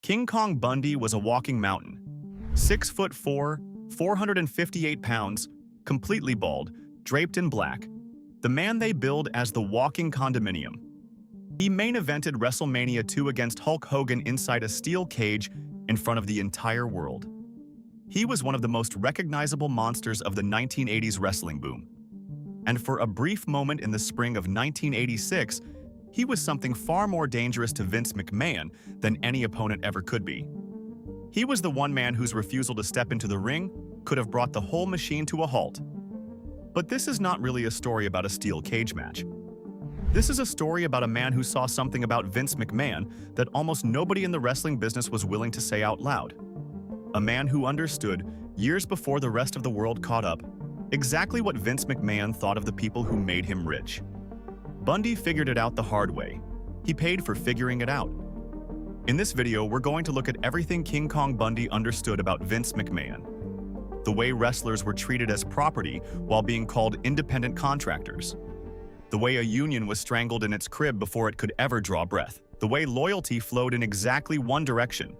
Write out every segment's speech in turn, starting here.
King Kong Bundy was a walking mountain. 6'4", 458 pounds, completely bald, draped in black. The man they billed as the walking condominium. He main evented WrestleMania 2 against Hulk Hogan inside a steel cage in front of the entire world. He was one of the most recognizable monsters of the 1980s wrestling boom. And for a brief moment in the spring of 1986, he was something far more dangerous to Vince McMahon than any opponent ever could be. He was the one man whose refusal to step into the ring could have brought the whole machine to a halt. But this is not really a story about a steel cage match. This is a story about a man who saw something about Vince McMahon that almost nobody in the wrestling business was willing to say out loud. A man who understood, years before the rest of the world caught up, exactly what Vince McMahon thought of the people who made him rich. Bundy figured it out the hard way. He paid for figuring it out. In this video, we're going to look at everything King Kong Bundy understood about Vince McMahon. The way wrestlers were treated as property while being called independent contractors. The way a union was strangled in its crib before it could ever draw breath. The way loyalty flowed in exactly one direction.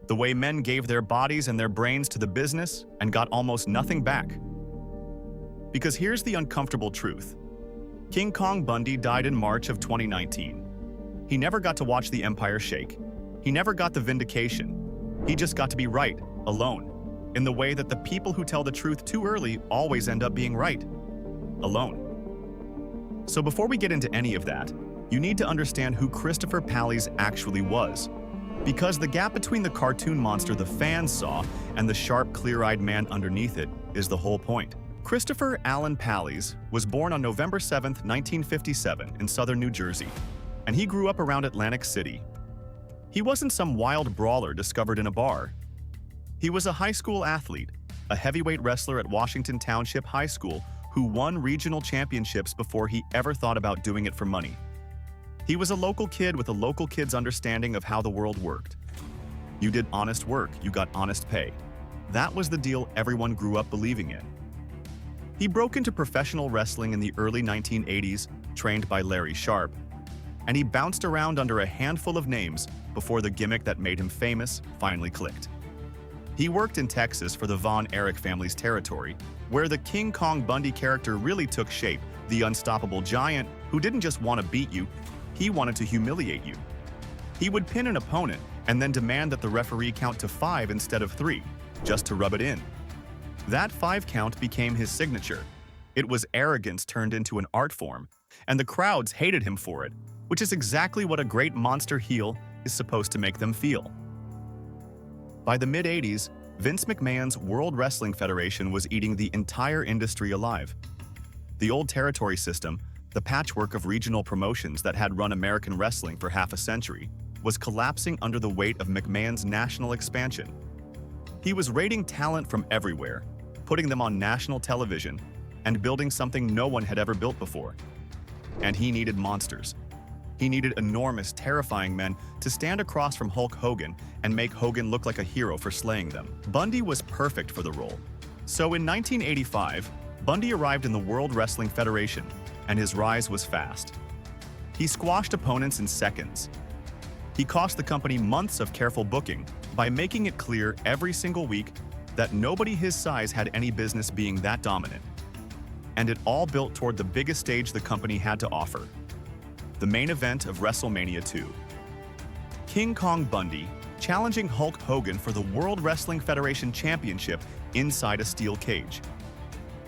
The way men gave their bodies and their brains to the business and got almost nothing back. Because here's the uncomfortable truth. King Kong Bundy died in March of 2019. He never got to watch the empire shake. He never got the vindication. He just got to be right, alone, in the way that the people who tell the truth too early always end up being right, alone. So before we get into any of that, you need to understand who Christopher Pallies actually was. Because the gap between the cartoon monster the fans saw and the sharp, clear-eyed man underneath it is the whole point. Christopher Allen Pallies was born on November 7, 1957 in southern New Jersey, and he grew up around Atlantic City. He wasn't some wild brawler discovered in a bar. He was a high school athlete, a heavyweight wrestler at Washington Township High School who won regional championships before he ever thought about doing it for money. He was a local kid with a local kid's understanding of how the world worked. You did honest work, you got honest pay. That was the deal everyone grew up believing in. He broke into professional wrestling in the early 1980s, trained by Larry Sharp, and he bounced around under a handful of names before the gimmick that made him famous finally clicked. He worked in Texas for the Von Erich family's territory, where the King Kong Bundy character really took shape, the unstoppable giant who didn't just want to beat you, he wanted to humiliate you. He would pin an opponent and then demand that the referee count to 5 instead of 3, just to rub it in. That 5 count became his signature. It was arrogance turned into an art form, and the crowds hated him for it, which is exactly what a great monster heel is supposed to make them feel. By the mid-80s, Vince McMahon's World Wrestling Federation was eating the entire industry alive. The old territory system, the patchwork of regional promotions that had run American wrestling for half a century, was collapsing under the weight of McMahon's national expansion. He was raiding talent from everywhere, putting them on national television, and building something no one had ever built before. And he needed monsters. He needed enormous, terrifying men to stand across from Hulk Hogan and make Hogan look like a hero for slaying them. Bundy was perfect for the role. So in 1985, Bundy arrived in the World Wrestling Federation, and his rise was fast. He squashed opponents in seconds. He cost the company months of careful booking by making it clear every single week that nobody his size had any business being that dominant. And it all built toward the biggest stage the company had to offer, the main event of WrestleMania 2. King Kong Bundy challenging Hulk Hogan for the World Wrestling Federation Championship inside a steel cage.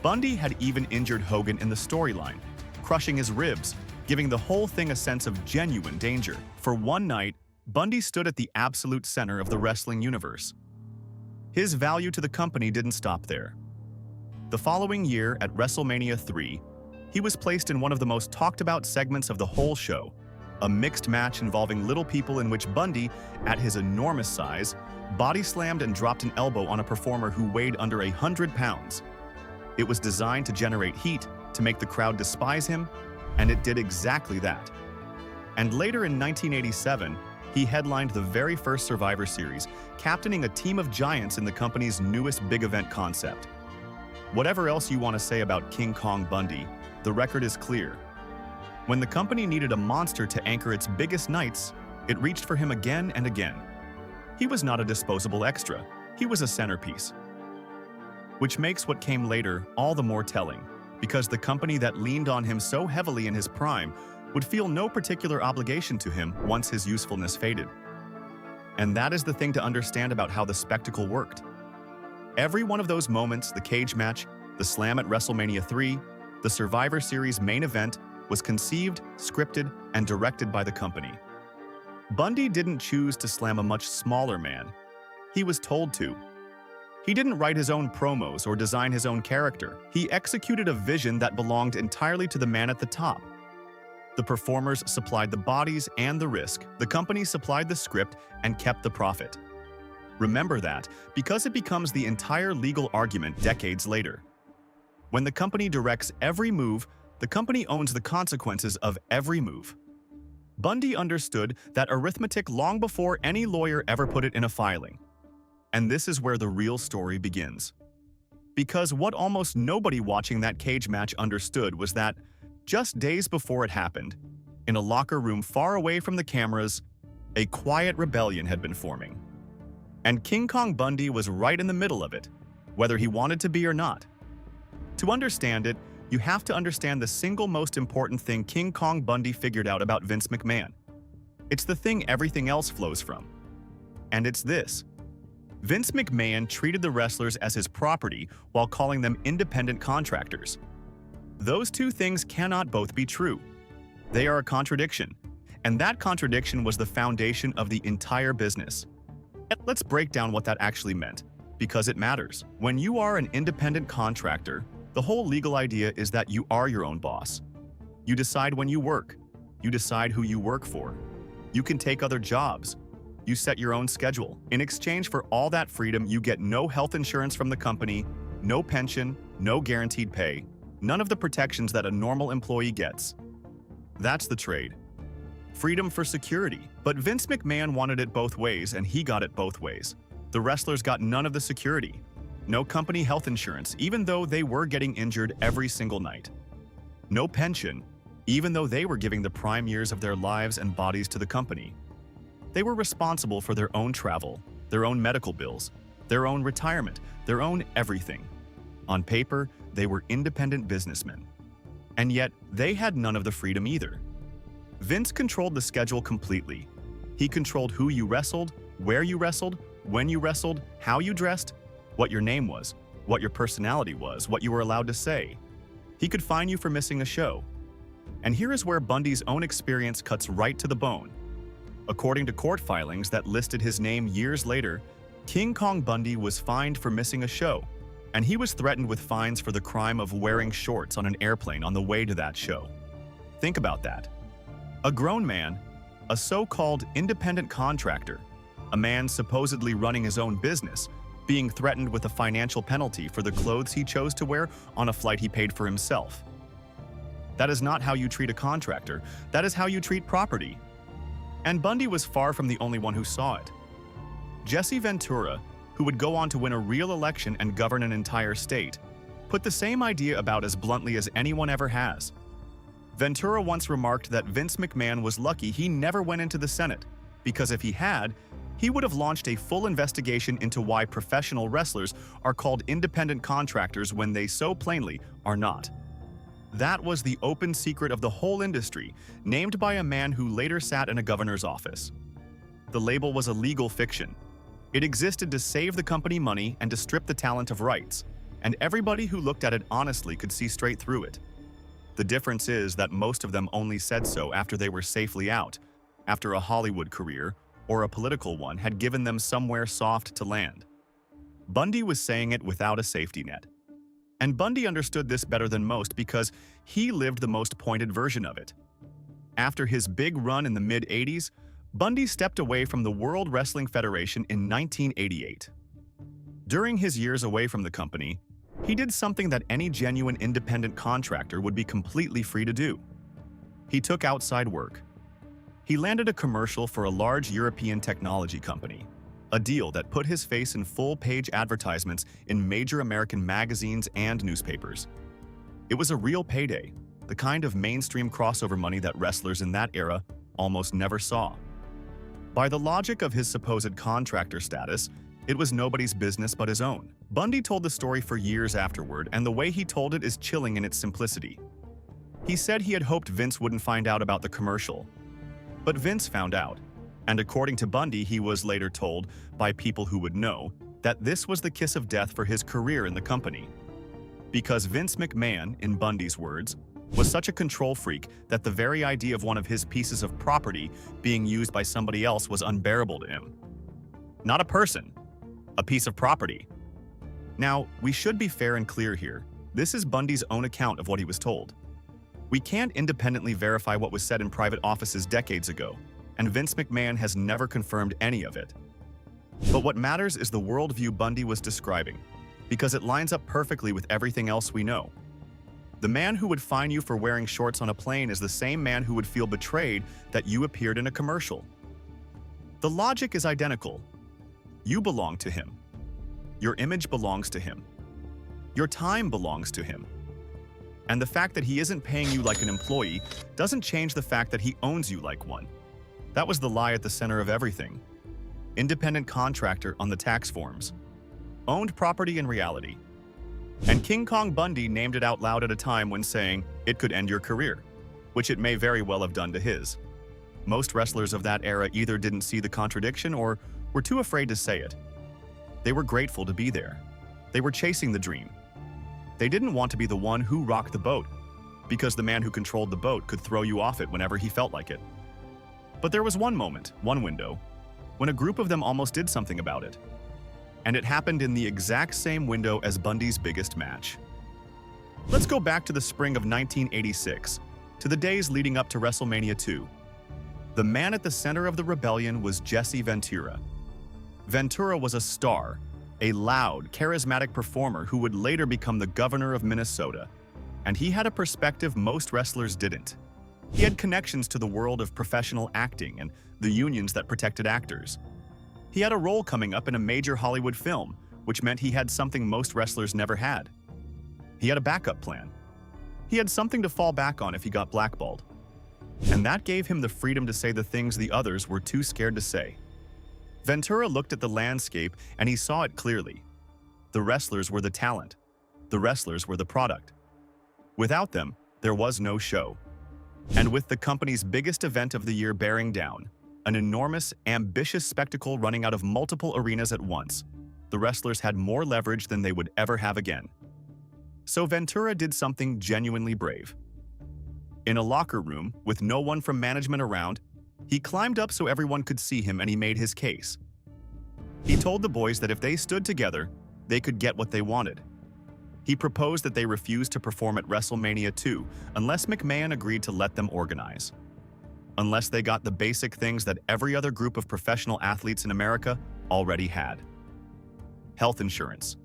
Bundy had even injured Hogan in the storyline, crushing his ribs, giving the whole thing a sense of genuine danger. For one night, Bundy stood at the absolute center of the wrestling universe. His value to the company didn't stop there. The following year at WrestleMania 3, he was placed in one of the most talked about segments of the whole show, a mixed match involving little people in which Bundy, at his enormous size, body slammed and dropped an elbow on a performer who weighed under 100 pounds. It was designed to generate heat, to make the crowd despise him, and it did exactly that. And later in 1987, he headlined the very first Survivor Series, captaining a team of giants in the company's newest big event concept. Whatever else you want to say about King Kong Bundy, the record is clear. When the company needed a monster to anchor its biggest nights, it reached for him again and again. He was not a disposable extra. He was a centerpiece. Which makes what came later all the more telling, because the company that leaned on him so heavily in his prime would feel no particular obligation to him once his usefulness faded. And that is the thing to understand about how the spectacle worked. Every one of those moments, the cage match, the slam at WrestleMania 3, the Survivor Series main event, was conceived, scripted, and directed by the company. Bundy didn't choose to slam a much smaller man. He was told to. He didn't write his own promos or design his own character. He executed a vision that belonged entirely to the man at the top. The performers supplied the bodies and the risk. The company supplied the script and kept the profit. Remember that, because it becomes the entire legal argument decades later. When the company directs every move, the company owns the consequences of every move. Bundy understood that arithmetic long before any lawyer ever put it in a filing. And this is where the real story begins. Because what almost nobody watching that cage match understood was that, just days before it happened, in a locker room far away from the cameras, a quiet rebellion had been forming. And King Kong Bundy was right in the middle of it, whether he wanted to be or not. To understand it, you have to understand the single most important thing King Kong Bundy figured out about Vince McMahon. It's the thing everything else flows from. And it's this. Vince McMahon treated the wrestlers as his property while calling them independent contractors. Those two things cannot both be true. They are a contradiction, and that contradiction was the foundation of the entire business. Let's break down what that actually meant, because it matters. When you are an independent contractor, the whole legal idea is that you are your own boss. You decide when you work. You decide who you work for. You can take other jobs. You set your own schedule. In exchange for all that freedom, you get no health insurance from the company, no pension, no guaranteed pay, none of the protections that a normal employee gets. That's the trade. Freedom for security. But Vince McMahon wanted it both ways, and he got it both ways. The wrestlers got none of the security. No company health insurance, even though they were getting injured every single night. No pension, even though they were giving the prime years of their lives and bodies to the company. They were responsible for their own travel, their own medical bills, their own retirement, their own everything. On paper, they were independent businessmen. And yet, they had none of the freedom either. Vince controlled the schedule completely. He controlled who you wrestled, where you wrestled, when you wrestled, how you dressed, what your name was, what your personality was, what you were allowed to say. He could fine you for missing a show. And here is where Bundy's own experience cuts right to the bone. According to court filings that listed his name years later, King Kong Bundy was fined for missing a show, and he was threatened with fines for the crime of wearing shorts on an airplane on the way to that show. Think about that. A grown man, a so-called independent contractor, a man supposedly running his own business, being threatened with a financial penalty for the clothes he chose to wear on a flight he paid for himself. That is not how you treat a contractor. That is how you treat property. And Bundy was far from the only one who saw it. Jesse Ventura, who would go on to win a real election and govern an entire state, put the same idea about as bluntly as anyone ever has. Ventura once remarked that Vince McMahon was lucky he never went into the Senate, because if he had, he would have launched a full investigation into why professional wrestlers are called independent contractors when they so plainly are not. That was the open secret of the whole industry, named by a man who later sat in a governor's office. The label was a legal fiction. It existed to save the company money and to strip the talent of rights, and everybody who looked at it honestly could see straight through it. The difference is that most of them only said so after they were safely out, after a Hollywood career or a political one had given them somewhere soft to land. Bundy was saying it without a safety net. And Bundy understood this better than most because he lived the most pointed version of it. After his big run in the mid-80s, Bundy stepped away from the World Wrestling Federation in 1988. During his years away from the company, he did something that any genuine independent contractor would be completely free to do. He took outside work. He landed a commercial for a large European technology company, a deal that put his face in full-page advertisements in major American magazines and newspapers. It was a real payday, the kind of mainstream crossover money that wrestlers in that era almost never saw. By the logic of his supposed contractor status, it was nobody's business but his own. Bundy told the story for years afterward, and the way he told it is chilling in its simplicity. He said he had hoped Vince wouldn't find out about the commercial. But Vince found out, and according to Bundy, he was later told by people who would know that this was the kiss of death for his career in the company. Because Vince McMahon, in Bundy's words, was such a control freak that the very idea of one of his pieces of property being used by somebody else was unbearable to him. Not a person, a piece of property. Now, we should be fair and clear here. This is Bundy's own account of what he was told. We can't independently verify what was said in private offices decades ago, and Vince McMahon has never confirmed any of it. But what matters is the worldview Bundy was describing, because it lines up perfectly with everything else we know. The man who would fine you for wearing shorts on a plane is the same man who would feel betrayed that you appeared in a commercial. The logic is identical. You belong to him. Your image belongs to him. Your time belongs to him. And the fact that he isn't paying you like an employee doesn't change the fact that he owns you like one. That was the lie at the center of everything. Independent contractor on the tax forms. Owned property in reality. And King Kong Bundy named it out loud at a time when saying it could end your career, which it may very well have done to his. Most wrestlers of that era either didn't see the contradiction or were too afraid to say it. They were grateful to be there. They were chasing the dream. They didn't want to be the one who rocked the boat, because the man who controlled the boat could throw you off it whenever he felt like it. But there was one moment, one window, when a group of them almost did something about it. And it happened in the exact same window as Bundy's biggest match. Let's go back to the spring of 1986, to the days leading up to WrestleMania 2. The man at the center of the rebellion was Jesse Ventura. Ventura was a star, a loud, charismatic performer who would later become the governor of Minnesota. And he had a perspective most wrestlers didn't. He had connections to the world of professional acting and the unions that protected actors. He had a role coming up in a major Hollywood film, which meant he had something most wrestlers never had. He had a backup plan. He had something to fall back on if he got blackballed. And that gave him the freedom to say the things the others were too scared to say. Ventura looked at the landscape and he saw it clearly. The wrestlers were the talent. The wrestlers were the product. Without them, there was no show. And with the company's biggest event of the year bearing down, an enormous, ambitious spectacle running out of multiple arenas at once, the wrestlers had more leverage than they would ever have again. So Ventura did something genuinely brave. In a locker room, with no one from management around, he climbed up so everyone could see him and he made his case. He told the boys that if they stood together, they could get what they wanted. He proposed that they refuse to perform at WrestleMania 2 unless McMahon agreed to let them organize. Unless they got the basic things that every other group of professional athletes in America already had. Health insurance,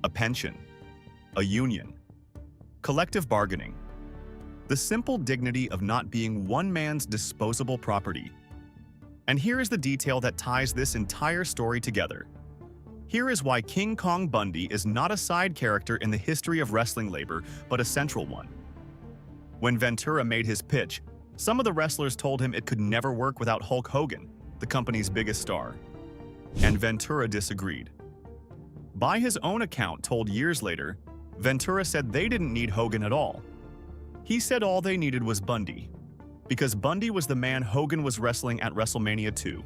a pension, a union, collective bargaining, the simple dignity of not being one man's disposable property. And here is the detail that ties this entire story together. Here is why King Kong Bundy is not a side character in the history of wrestling labor, but a central one. When Ventura made his pitch, some of the wrestlers told him it could never work without Hulk Hogan, the company's biggest star. And Ventura disagreed. By his own account told years later, Ventura said they didn't need Hogan at all. He said all they needed was Bundy, because Bundy was the man Hogan was wrestling at WrestleMania 2.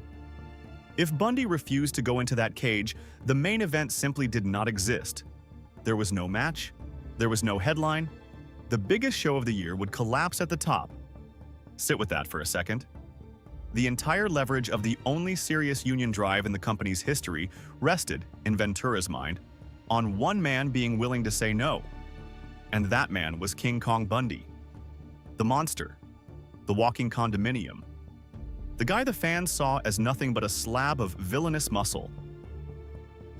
If Bundy refused to go into that cage, the main event simply did not exist. There was no match, there was no headline. The biggest show of the year would collapse at the top. Sit with that for a second. The entire leverage of the only serious union drive in the company's history rested, in Ventura's mind, on one man being willing to say no. And that man was King Kong Bundy. The monster. The walking condominium. The guy the fans saw as nothing but a slab of villainous muscle.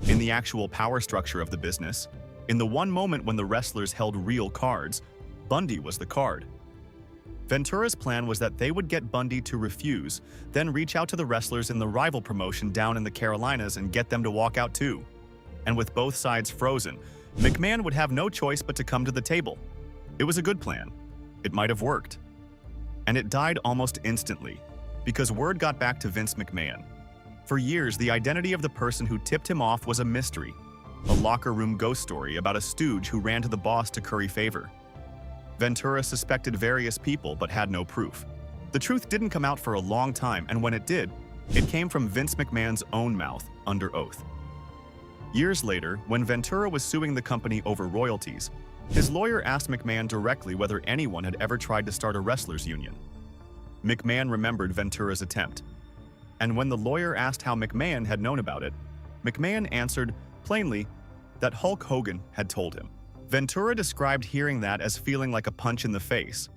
In the actual power structure of the business, in the one moment when the wrestlers held real cards, Bundy was the card. Ventura's plan was that they would get Bundy to refuse, then reach out to the wrestlers in the rival promotion down in the Carolinas and get them to walk out too. And with both sides frozen, McMahon would have no choice but to come to the table. It was a good plan. It might have worked. And it died almost instantly, because word got back to Vince McMahon. For years, the identity of the person who tipped him off was a mystery, a locker room ghost story about a stooge who ran to the boss to curry favor. Ventura suspected various people but had no proof. The truth didn't come out for a long time, and when it did, it came from Vince McMahon's own mouth, under oath. Years later, when Ventura was suing the company over royalties, his lawyer asked McMahon directly whether anyone had ever tried to start a wrestlers' union. McMahon remembered Ventura's attempt. And when the lawyer asked how McMahon had known about it, McMahon answered, plainly, that Hulk Hogan had told him. Ventura described hearing that as feeling like a punch in the face.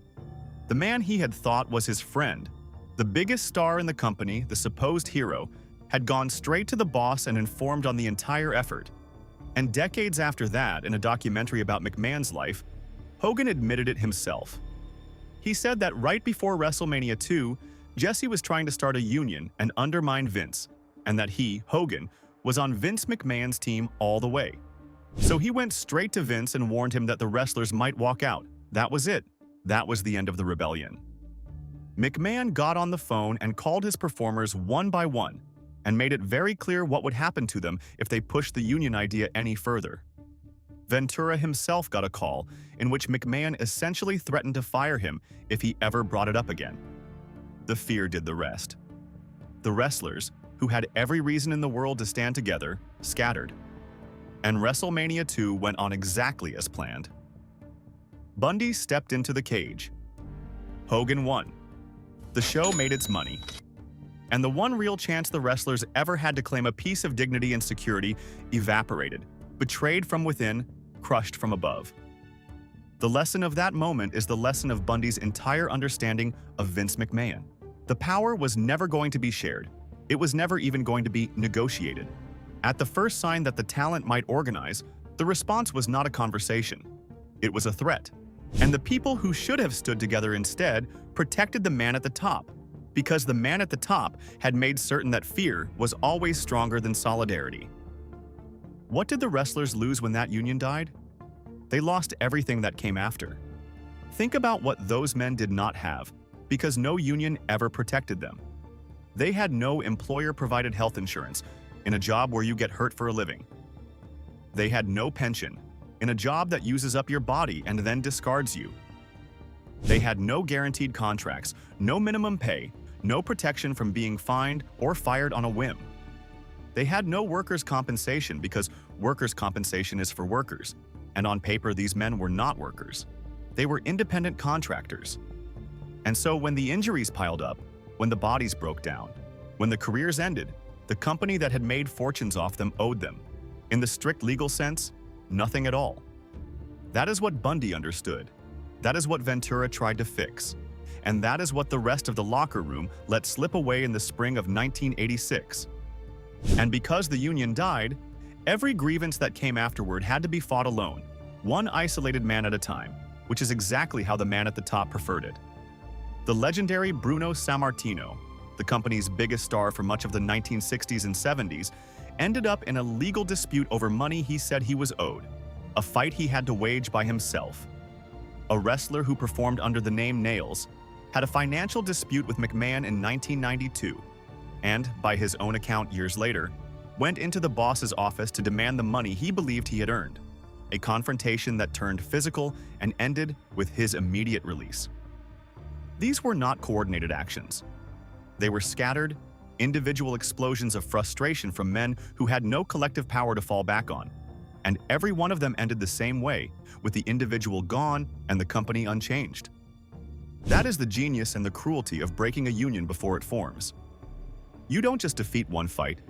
The man he had thought was his friend, the biggest star in the company, the supposed hero, had gone straight to the boss and informed on the entire effort. And decades after that, in a documentary about McMahon's life, Hogan admitted it himself. He said that right before WrestleMania 2, Jesse was trying to start a union and undermine Vince, and that he, Hogan, was on Vince McMahon's team all the way. So he went straight to Vince and warned him that the wrestlers might walk out. That was it. That was the end of the rebellion. McMahon got on the phone and called his performers one by one and made it very clear what would happen to them if they pushed the union idea any further. Ventura himself got a call in which McMahon essentially threatened to fire him if he ever brought it up again. The fear did the rest. The wrestlers, who had every reason in the world to stand together, scattered. And WrestleMania 2 went on exactly as planned. Bundy stepped into the cage. Hogan won. The show made its money. And the one real chance the wrestlers ever had to claim a piece of dignity and security evaporated, betrayed from within, crushed from above. The lesson of that moment is the lesson of Bundy's entire understanding of Vince McMahon. The power was never going to be shared. It was never even going to be negotiated. At the first sign that the talent might organize, the response was not a conversation. It was a threat. And the people who should have stood together instead protected the man at the top, because the man at the top had made certain that fear was always stronger than solidarity. What did the wrestlers lose when that union died? They lost everything that came after. Think about what those men did not have, because no union ever protected them. They had no employer-provided health insurance in a job where you get hurt for a living. They had no pension in a job that uses up your body and then discards you. They had no guaranteed contracts, no minimum pay, no protection from being fined or fired on a whim. They had no workers' compensation because workers' compensation is for workers, and on paper these men were not workers. They were independent contractors. And so when the injuries piled up, when the bodies broke down, when the careers ended, the company that had made fortunes off them owed them, in the strict legal sense, nothing at all. That is what Bundy understood. That is what Ventura tried to fix. And that is what the rest of the locker room let slip away in the spring of 1986. And because the union died, every grievance that came afterward had to be fought alone, one isolated man at a time, which is exactly how the man at the top preferred it. The legendary Bruno Sammartino, the company's biggest star for much of the 1960s and 70s, ended up in a legal dispute over money he said he was owed, a fight he had to wage by himself. A wrestler who performed under the name Nails had a financial dispute with McMahon in 1992, and, by his own account years later, went into the boss's office to demand the money he believed he had earned, a confrontation that turned physical and ended with his immediate release. These were not coordinated actions. They were scattered, individual explosions of frustration from men who had no collective power to fall back on, and every one of them ended the same way, with the individual gone and the company unchanged. That is the genius and the cruelty of breaking a union before it forms. You don't just defeat one fight,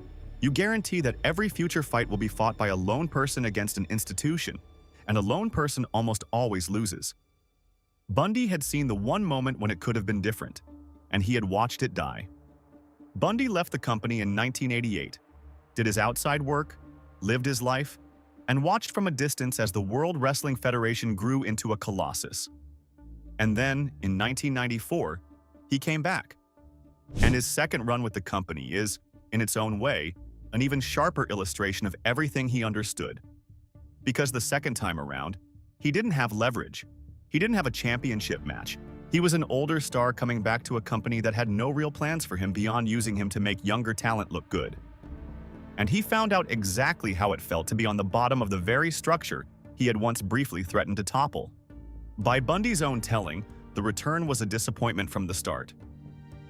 you guarantee that every future fight will be fought by a lone person against an institution, and a lone person almost always loses. Bundy had seen the one moment when it could have been different, and he had watched it die. Bundy left the company in 1988, did his outside work, lived his life, and watched from a distance as the World Wrestling Federation grew into a colossus. And then, in 1994, he came back. And his second run with the company is, in its own way, an even sharper illustration of everything he understood. Because the second time around, he didn't have leverage. He didn't have a championship match. He was an older star coming back to a company that had no real plans for him beyond using him to make younger talent look good. And he found out exactly how it felt to be on the bottom of the very structure he had once briefly threatened to topple. By Bundy's own telling, the return was a disappointment from the start.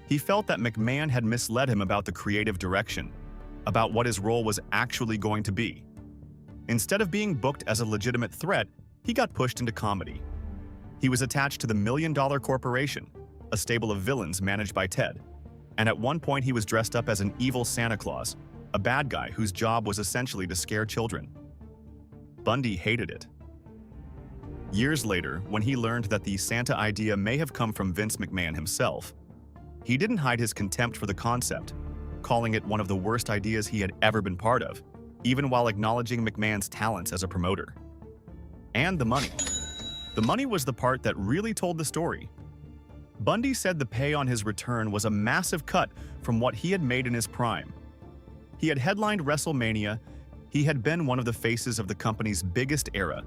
He felt that McMahon had misled him about the creative direction, about what his role was actually going to be. Instead of being booked as a legitimate threat, he got pushed into comedy. He was attached to the $1 Million Corporation, a stable of villains managed by Ted, and at one point he was dressed up as an evil Santa Claus, a bad guy whose job was essentially to scare children. Bundy hated it. Years later, when he learned that the Santa idea may have come from Vince McMahon himself, he didn't hide his contempt for the concept, calling it one of the worst ideas he had ever been part of, even while acknowledging McMahon's talents as a promoter. And the money. The money was the part that really told the story. Bundy said the pay on his return was a massive cut from what he had made in his prime. He had headlined WrestleMania, he had been one of the faces of the company's biggest era,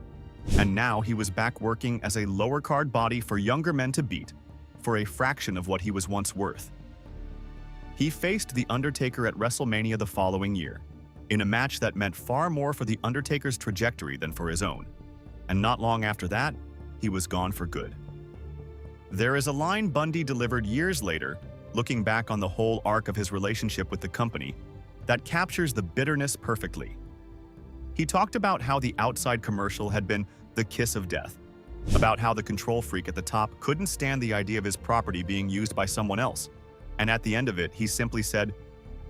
and now he was back working as a lower card body for younger men to beat, for a fraction of what he was once worth. He faced The Undertaker at WrestleMania the following year, in a match that meant far more for The Undertaker's trajectory than for his own. And not long after that, he was gone for good. There is a line Bundy delivered years later, looking back on the whole arc of his relationship with the company, that captures the bitterness perfectly. He talked about how the outside commercial had been the kiss of death, about how the control freak at the top couldn't stand the idea of his property being used by someone else, and at the end of it, he simply said,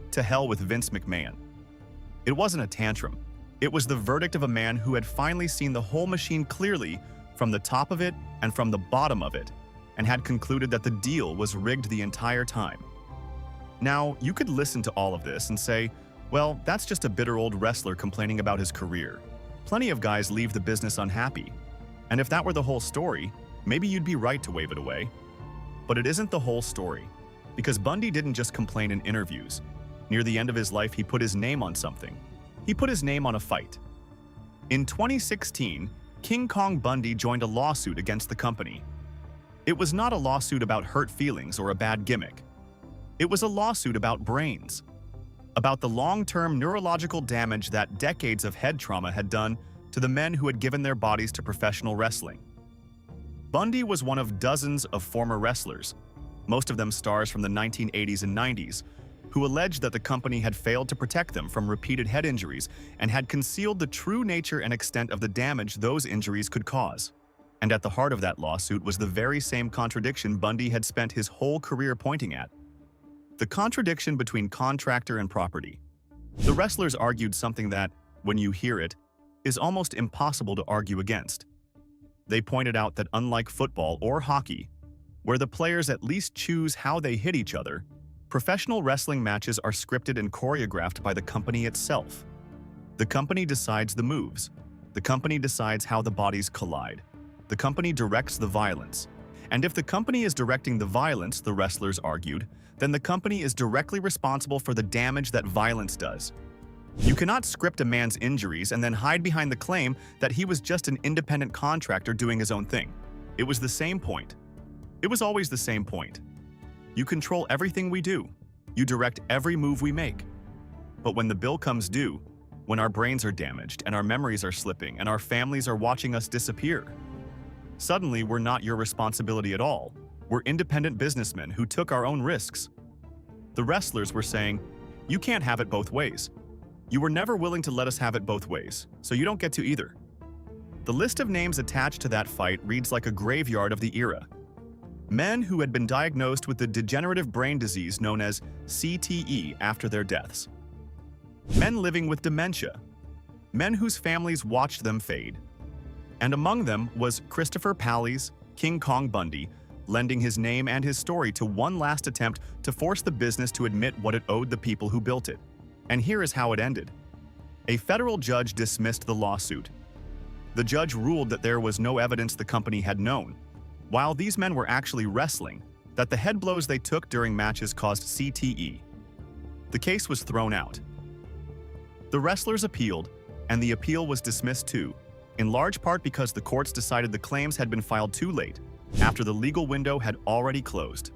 "To hell with Vince McMahon." It wasn't a tantrum. It was the verdict of a man who had finally seen the whole machine clearly from the top of it and from the bottom of it, and had concluded that the deal was rigged the entire time. Now, you could listen to all of this and say, well, that's just a bitter old wrestler complaining about his career. Plenty of guys leave the business unhappy. And if that were the whole story, maybe you'd be right to wave it away. But it isn't the whole story, because Bundy didn't just complain in interviews. Near the end of his life, he put his name on something. He put his name on a fight. In 2016, King Kong Bundy joined a lawsuit against the company. It was not a lawsuit about hurt feelings or a bad gimmick. It was a lawsuit about brains, about the long-term neurological damage that decades of head trauma had done to the men who had given their bodies to professional wrestling. Bundy was one of dozens of former wrestlers, most of them stars from the 1980s and 90s, who alleged that the company had failed to protect them from repeated head injuries and had concealed the true nature and extent of the damage those injuries could cause. And at the heart of that lawsuit was the very same contradiction Bundy had spent his whole career pointing at: the contradiction between contractor and property. The wrestlers argued something that, when you hear it, is almost impossible to argue against. They pointed out that unlike football or hockey, where the players at least choose how they hit each other, professional wrestling matches are scripted and choreographed by the company itself. The company decides the moves. The company decides how the bodies collide. The company directs the violence. And if the company is directing the violence, the wrestlers argued, then the company is directly responsible for the damage that violence does. You cannot script a man's injuries and then hide behind the claim that he was just an independent contractor doing his own thing. It was the same point. It was always the same point. You control everything we do. You direct every move we make. But when the bill comes due, when our brains are damaged and our memories are slipping and our families are watching us disappear, suddenly we're not your responsibility at all. We're independent businessmen who took our own risks. The wrestlers were saying, you can't have it both ways. You were never willing to let us have it both ways, so you don't get to either. The list of names attached to that fight reads like a graveyard of the era. Men who had been diagnosed with the degenerative brain disease known as CTE after their deaths. Men living with dementia. Men whose families watched them fade. And among them was Christopher Pally's King Kong Bundy, lending his name and his story to one last attempt to force the business to admit what it owed the people who built it. And here is how it ended. A federal judge dismissed the lawsuit. The judge ruled that there was no evidence the company had known, while these men were actually wrestling, that the head blows they took during matches caused CTE. The case was thrown out. The wrestlers appealed, and the appeal was dismissed too, in large part because the courts decided the claims had been filed too late, after the legal window had already closed.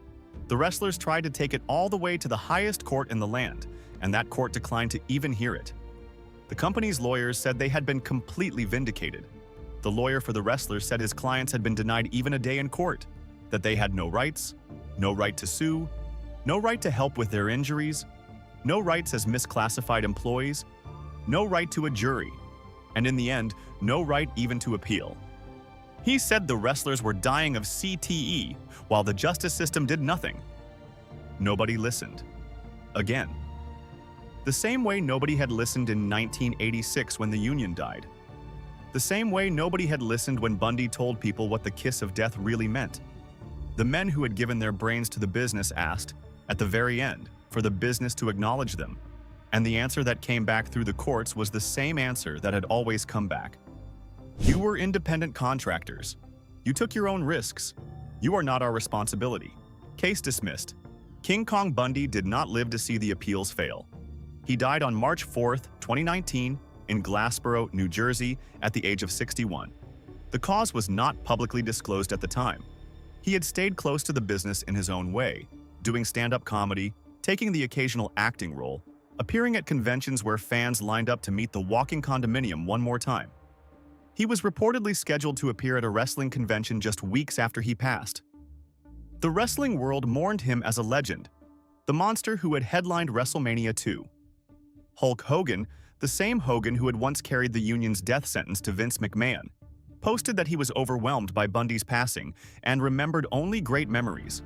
The wrestlers tried to take it all the way to the highest court in the land, and that court declined to even hear it. The company's lawyers said they had been completely vindicated. The lawyer for the wrestlers said his clients had been denied even a day in court, that they had no rights, no right to sue, no right to help with their injuries, no rights as misclassified employees, no right to a jury, and in the end, no right even to appeal. He said the wrestlers were dying of CTE while the justice system did nothing. Nobody listened. Again. The same way nobody had listened in 1986 when the Union died. The same way nobody had listened when Bundy told people what the kiss of death really meant. The men who had given their brains to the business asked, at the very end, for the business to acknowledge them. And the answer that came back through the courts was the same answer that had always come back. You were independent contractors. You took your own risks. You are not our responsibility. Case dismissed. King Kong Bundy did not live to see the appeals fail. He died on March 4, 2019, in Glassboro, New Jersey, at the age of 61. The cause was not publicly disclosed at the time. He had stayed close to the business in his own way, doing stand-up comedy, taking the occasional acting role, appearing at conventions where fans lined up to meet the walking condominium one more time. He was reportedly scheduled to appear at a wrestling convention just weeks after he passed. The wrestling world mourned him as a legend, the monster who had headlined WrestleMania 2. Hulk Hogan, the same Hogan who had once carried the Union's death sentence to Vince McMahon, posted that he was overwhelmed by Bundy's passing and remembered only great memories.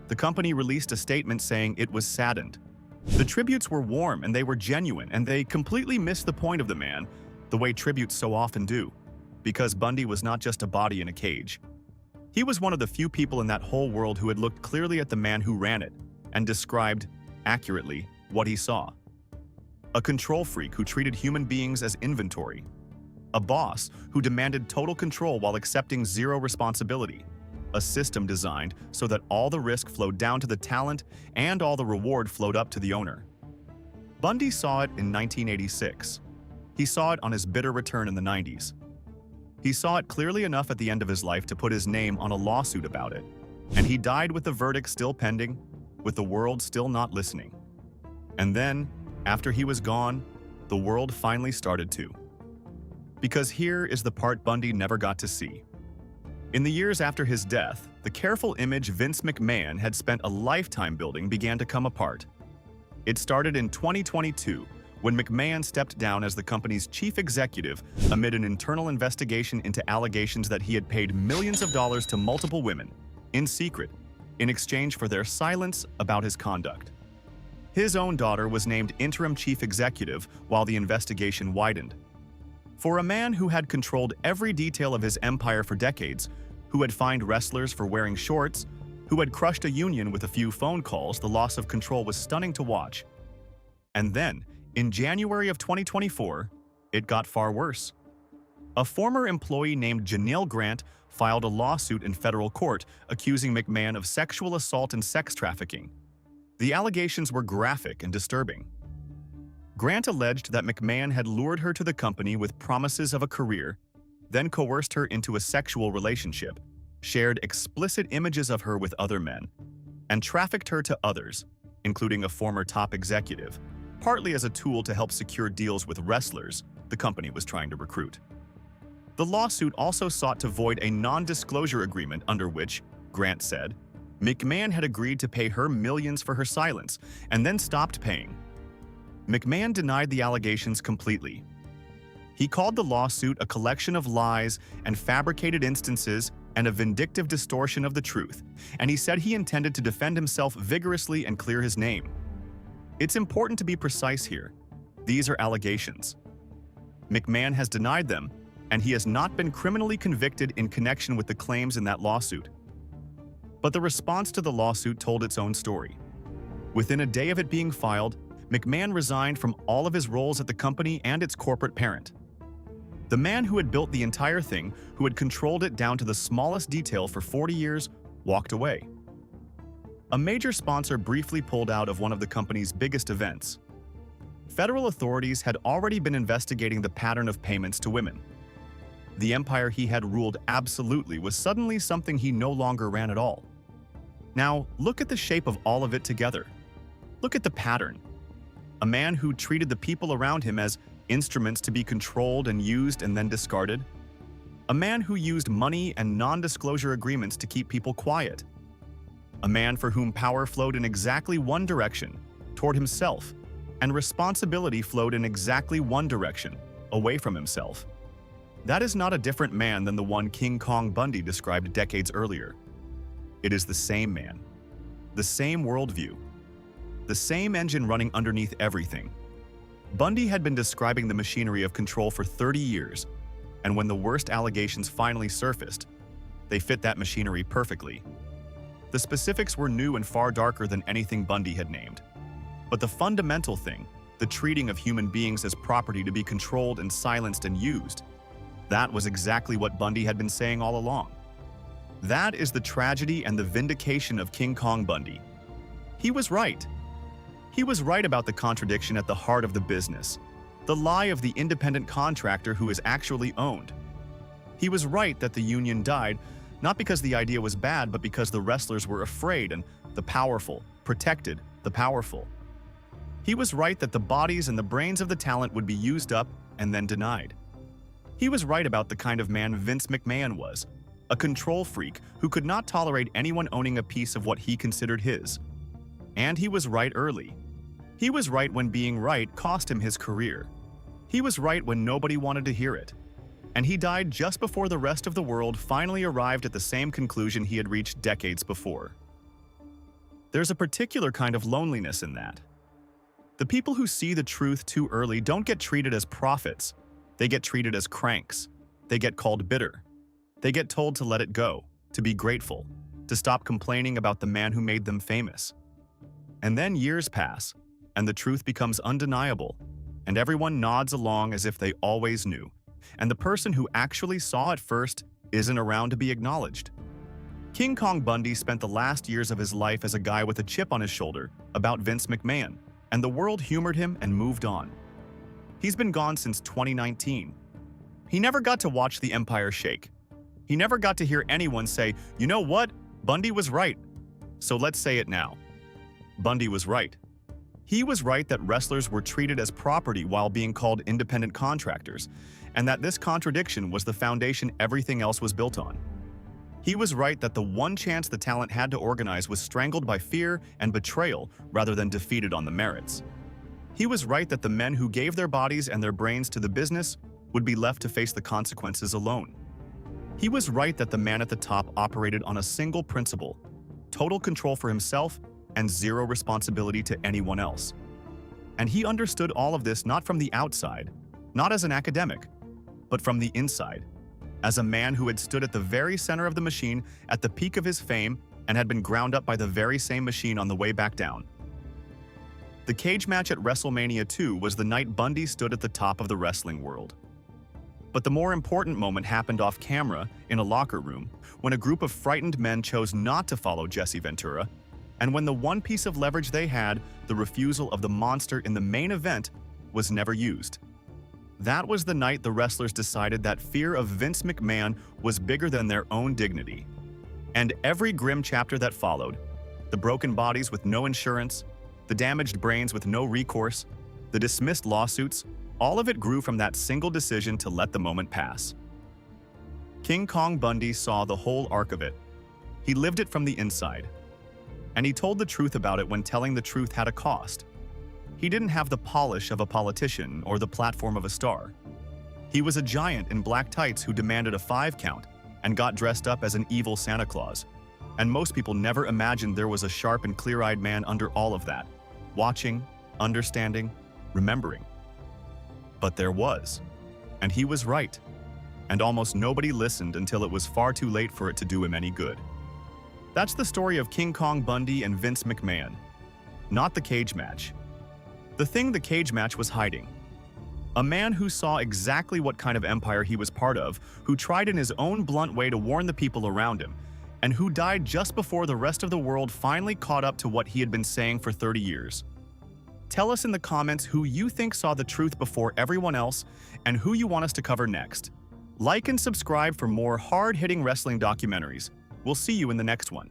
The company released a statement saying it was saddened. The tributes were warm and they were genuine, and they completely missed the point of the man, the way tributes so often do, because Bundy was not just a body in a cage. He was one of the few people in that whole world who had looked clearly at the man who ran it and described, accurately, what he saw. A control freak who treated human beings as inventory. A boss who demanded total control while accepting zero responsibility. A system designed so that all the risk flowed down to the talent and all the reward flowed up to the owner. Bundy saw it in 1986. He saw it on his bitter return in the 90s. He saw it clearly enough at the end of his life to put his name on a lawsuit about it. And he died with the verdict still pending, with the world still not listening. And then, after he was gone, the world finally started to. Because here is the part Bundy never got to see. In the years after his death, the careful image Vince McMahon had spent a lifetime building began to come apart. It started in 2022, when McMahon stepped down as the company's chief executive amid an internal investigation into allegations that he had paid millions of dollars to multiple women, in secret, in exchange for their silence about his conduct. His own daughter was named interim chief executive while the investigation widened. For a man who had controlled every detail of his empire for decades, who had fined wrestlers for wearing shorts, who had crushed a union with a few phone calls, the loss of control was stunning to watch. And then, in January of 2024, it got far worse. A former employee named Janelle Grant filed a lawsuit in federal court accusing McMahon of sexual assault and sex trafficking. The allegations were graphic and disturbing. Grant alleged that McMahon had lured her to the company with promises of a career, then coerced her into a sexual relationship, shared explicit images of her with other men, and trafficked her to others, including a former top executive, partly as a tool to help secure deals with wrestlers the company was trying to recruit. The lawsuit also sought to void a non-disclosure agreement under which, Grant said, McMahon had agreed to pay her millions for her silence and then stopped paying. McMahon denied the allegations completely. He called the lawsuit a collection of lies and fabricated instances and a vindictive distortion of the truth, and he said he intended to defend himself vigorously and clear his name. It's important to be precise here. These are allegations. McMahon has denied them, and he has not been criminally convicted in connection with the claims in that lawsuit. But the response to the lawsuit told its own story. Within a day of it being filed, McMahon resigned from all of his roles at the company and its corporate parent. The man who had built the entire thing, who had controlled it down to the smallest detail for 40 years, walked away. A major sponsor briefly pulled out of one of the company's biggest events. Federal authorities had already been investigating the pattern of payments to women. The empire he had ruled absolutely was suddenly something he no longer ran at all. Now, look at the shape of all of it together. Look at the pattern. A man who treated the people around him as instruments to be controlled and used and then discarded. A man who used money and non-disclosure agreements to keep people quiet. A man for whom power flowed in exactly one direction, toward himself, and responsibility flowed in exactly one direction, away from himself. That is not a different man than the one King Kong Bundy described decades earlier. It is the same man, the same worldview, the same engine running underneath everything. Bundy had been describing the machinery of control for 30 years, and when the worst allegations finally surfaced, they fit that machinery perfectly. The specifics were new and far darker than anything Bundy had named. But the fundamental thing, the treating of human beings as property to be controlled and silenced and used, that was exactly what Bundy had been saying all along. That is the tragedy and the vindication of King Kong Bundy. He was right. He was right about the contradiction at the heart of the business, the lie of the independent contractor who is actually owned. He was right that the union died, not because the idea was bad, but because the wrestlers were afraid and the powerful protected the powerful. He was right that the bodies and the brains of the talent would be used up and then denied. He was right about the kind of man Vince McMahon was, a control freak who could not tolerate anyone owning a piece of what he considered his. And he was right early. He was right when being right cost him his career. He was right when nobody wanted to hear it. And he died just before the rest of the world finally arrived at the same conclusion he had reached decades before. There's a particular kind of loneliness in that. The people who see the truth too early don't get treated as prophets. They get treated as cranks. They get called bitter. They get told to let it go, to be grateful, to stop complaining about the man who made them famous. And then years pass, and the truth becomes undeniable, and everyone nods along as if they always knew, and the person who actually saw it first isn't around to be acknowledged. King Kong Bundy spent the last years of his life as a guy with a chip on his shoulder about Vince McMahon, and the world humored him and moved on. He's been gone since 2019. He never got to watch the empire shake. He never got to hear anyone say, "You know what? Bundy was right." So let's say it now. Bundy was right. He was right that wrestlers were treated as property while being called independent contractors, and that this contradiction was the foundation everything else was built on. He was right that the one chance the talent had to organize was strangled by fear and betrayal rather than defeated on the merits. He was right that the men who gave their bodies and their brains to the business would be left to face the consequences alone. He was right that the man at the top operated on a single principle: total control for himself and zero responsibility to anyone else. And he understood all of this not from the outside, not as an academic, but from the inside, as a man who had stood at the very center of the machine at the peak of his fame and had been ground up by the very same machine on the way back down. The cage match at WrestleMania 2 was the night Bundy stood at the top of the wrestling world. But the more important moment happened off camera, in a locker room, when a group of frightened men chose not to follow Jesse Ventura, and when the one piece of leverage they had, the refusal of the monster in the main event, was never used. That was the night the wrestlers decided that fear of Vince McMahon was bigger than their own dignity. And every grim chapter that followed, the broken bodies with no insurance, the damaged brains with no recourse, the dismissed lawsuits, all of it grew from that single decision to let the moment pass. King Kong Bundy saw the whole arc of it. He lived it from the inside. And he told the truth about it when telling the truth had a cost. He didn't have the polish of a politician or the platform of a star. He was a giant in black tights who demanded a 5 count and got dressed up as an evil Santa Claus. And most people never imagined there was a sharp and clear-eyed man under all of that, watching, understanding, remembering. But there was, and he was right. And almost nobody listened until it was far too late for it to do him any good. That's the story of King Kong Bundy and Vince McMahon, not the cage match. The thing the cage match was hiding. A man who saw exactly what kind of empire he was part of, who tried in his own blunt way to warn the people around him, and who died just before the rest of the world finally caught up to what he had been saying for 30 years. Tell us in the comments who you think saw the truth before everyone else and who you want us to cover next. Like and subscribe for more hard-hitting wrestling documentaries. We'll see you in the next one.